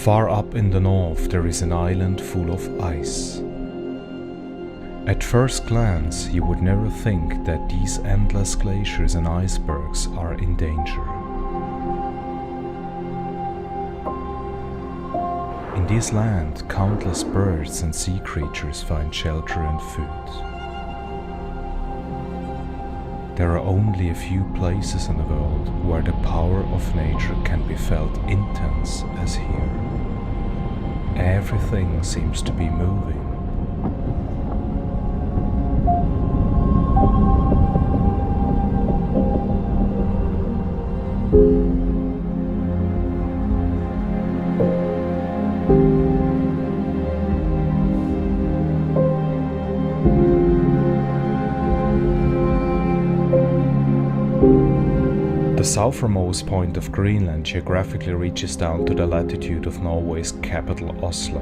Far up in the north there is an island full of ice. At first glance you would never think that these endless glaciers and icebergs are in danger. In this land, countless birds and sea creatures find shelter and food. There are only a few places in the world where the power of nature can be felt intense as here. Everything seems to be moving. The southernmost point of Greenland geographically reaches down to the latitude of Norway's capital Oslo.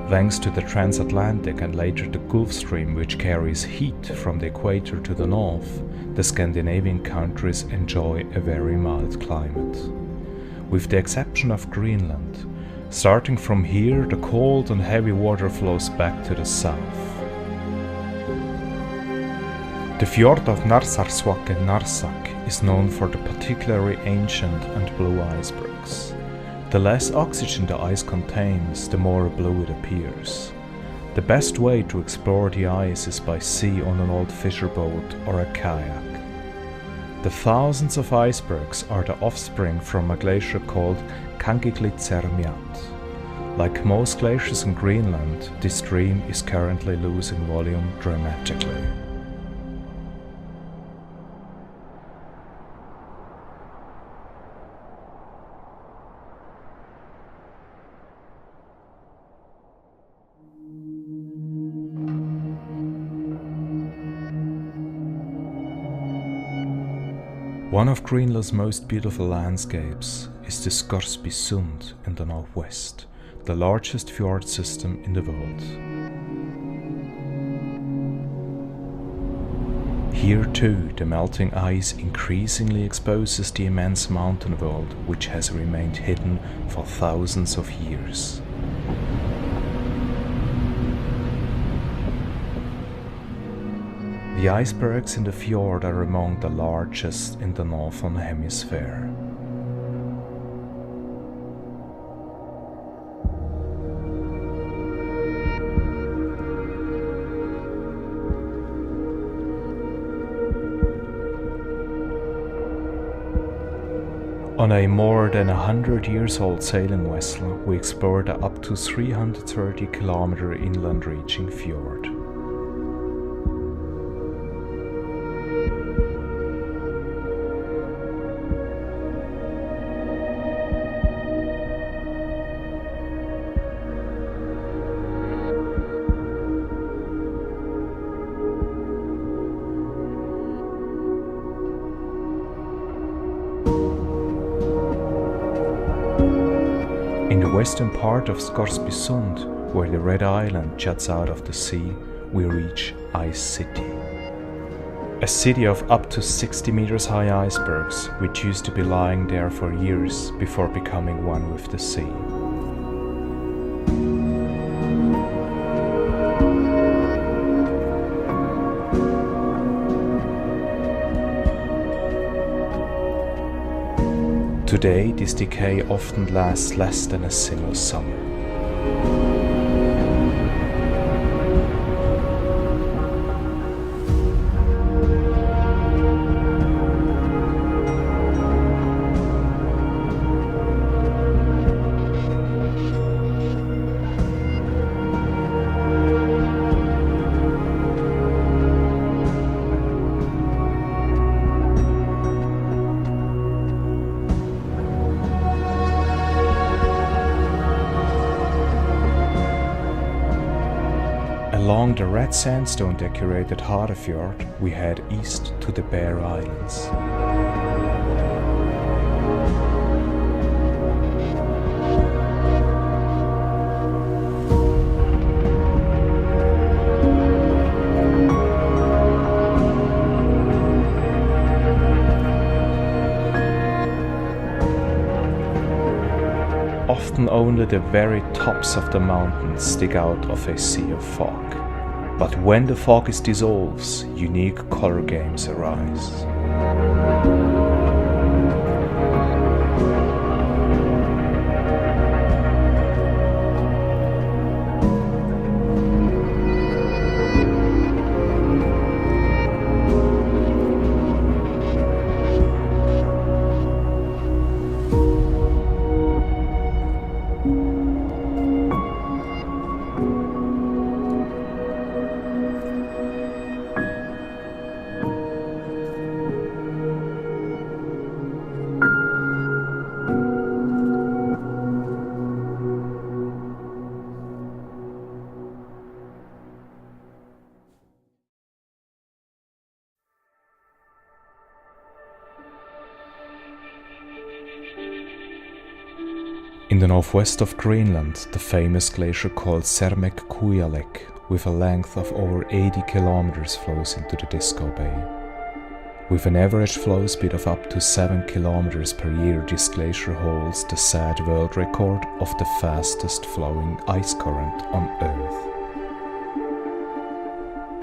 Thanks to the transatlantic and later the Gulf Stream, which carries heat from the equator to the north, the Scandinavian countries enjoy a very mild climate. With the exception of Greenland, starting from here the cold and heavy water flows back to the south. The fjord of Narsarsuaq and Narsak is known for the particularly ancient and blue icebergs. The less oxygen the ice contains, the more blue it appears. The best way to explore the ice is by sea on an old fisher boat or a kayak. The thousands of icebergs are the offspring from a glacier called Kangeglitsermiat. Like most glaciers in Greenland, this stream is currently losing volume dramatically. One of Greenland's most beautiful landscapes is the Scoresbysund in the northwest, the largest fjord system in the world. Here too, the melting ice increasingly exposes the immense mountain world which has remained hidden for thousands of years. The icebergs in the fjord are among the largest in the northern hemisphere. On a more than 100 years old sailing vessel, we explored the up to 330 kilometer inland reaching fjord. In the western part of Scoresbysund, where the Red Island juts out of the sea, we reach Ice City. A city of up to 60 meters high icebergs, which used to be lying there for years before becoming one with the sea. Today, this decay often lasts less than a single summer. Along the red sandstone decorated Harefjord, we head east to the Bear Islands. often only the very tops of the mountains stick out of a sea of fog. But when the fog dissolves, unique color games arise. In the northwest of Greenland, the famous glacier called Sermeck, with a length of over 80 kilometers, flows into the Disco Bay. With an average flow speed of up to 7 kilometers per year, this glacier holds the sad world record of the fastest flowing ice current on Earth.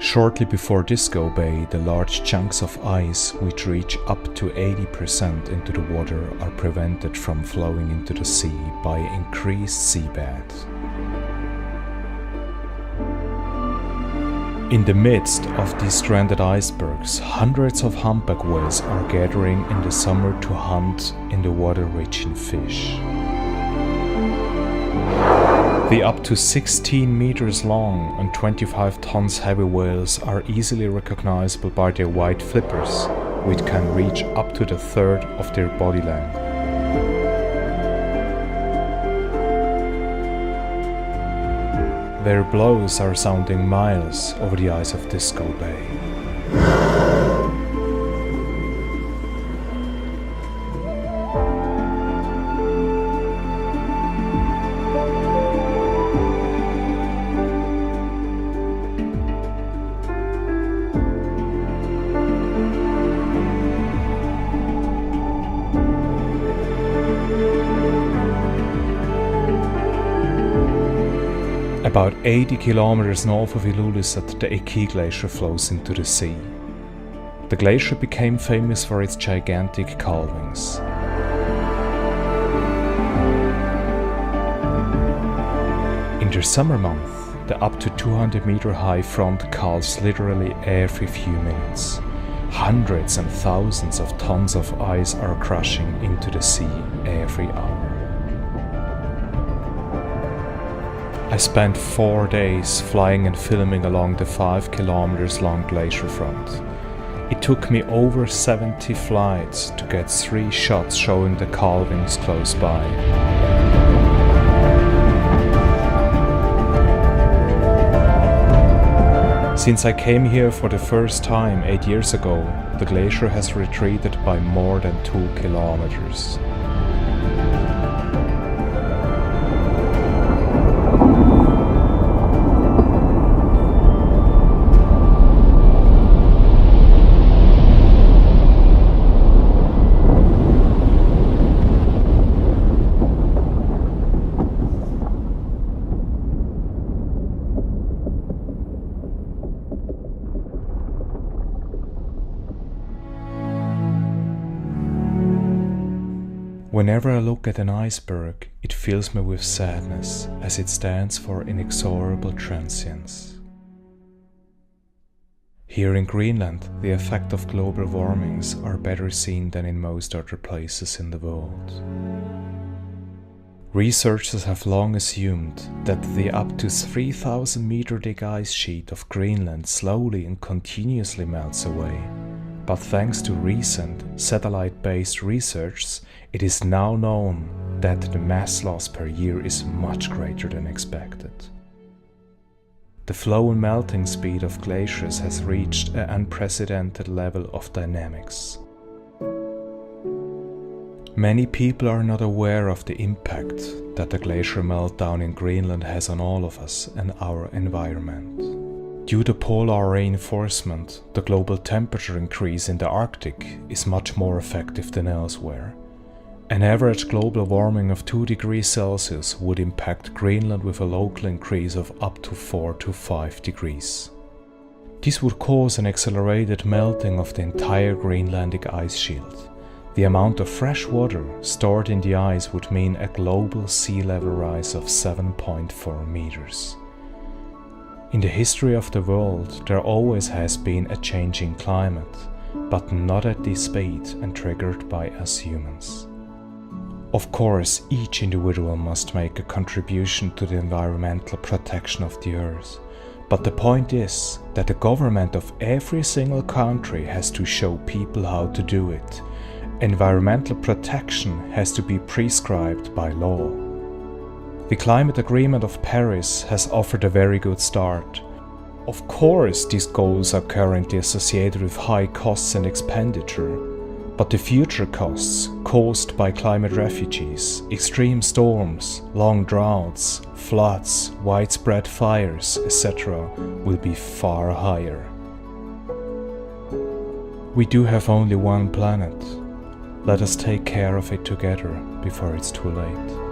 Shortly before Disco Bay, the large chunks of ice, which reach up to 80% into the water, are prevented from flowing into the sea by increased seabed. In the midst of these stranded icebergs, hundreds of humpback whales are gathering in the summer to hunt in the water rich in fish. The up to 16 meters long and 25 tons heavy whales are easily recognizable by their white flippers, which can reach up to the third of their body length. Their blows are sounding miles over the ice of Disco Bay. About 80 kilometers north of Ilulissat, the Eki Glacier flows into the sea. The glacier became famous for its gigantic calvings. In the summer month, the up to 200-meter high front calves literally every few minutes. Hundreds and thousands of tons of ice are crashing into the sea every hour. I spent 4 days flying and filming along the 5 kilometers long glacier front. It took me over 70 flights to get 3 shots showing the calvings close by. Since I came here for the first time 8 years ago, the glacier has retreated by more than 2 kilometers. Whenever I look at an iceberg, it fills me with sadness, as it stands for inexorable transience. Here in Greenland, the effect of global warmings are better seen than in most other places in the world. Researchers have long assumed that the up to 3,000 meter thick ice sheet of Greenland slowly and continuously melts away. But thanks to recent satellite-based research, it is now known that the mass loss per year is much greater than expected. The flow and melting speed of glaciers has reached an unprecedented level of dynamics. Many people are not aware of the impact that the glacier meltdown in Greenland has on all of us and our environment. Due to polar reinforcement, the global temperature increase in the Arctic is much more effective than elsewhere. An average global warming of 2 degrees Celsius would impact Greenland with a local increase of up to 4 to 5 degrees. This would cause an accelerated melting of the entire Greenlandic ice shield. The amount of fresh water stored in the ice would mean a global sea level rise of 7.4 meters. In the history of the world, there always has been a changing climate, but not at this speed and triggered by us humans. Of course, each individual must make a contribution to the environmental protection of the Earth. But the point is that the government of every single country has to show people how to do it. Environmental protection has to be prescribed by law. The Climate Agreement of Paris has offered a very good start. Of course, these goals are currently associated with high costs and expenditure. But the future costs caused by climate refugees, extreme storms, long droughts, floods, widespread fires, etc. will be far higher. We do have only one planet. Let us take care of it together before it's too late.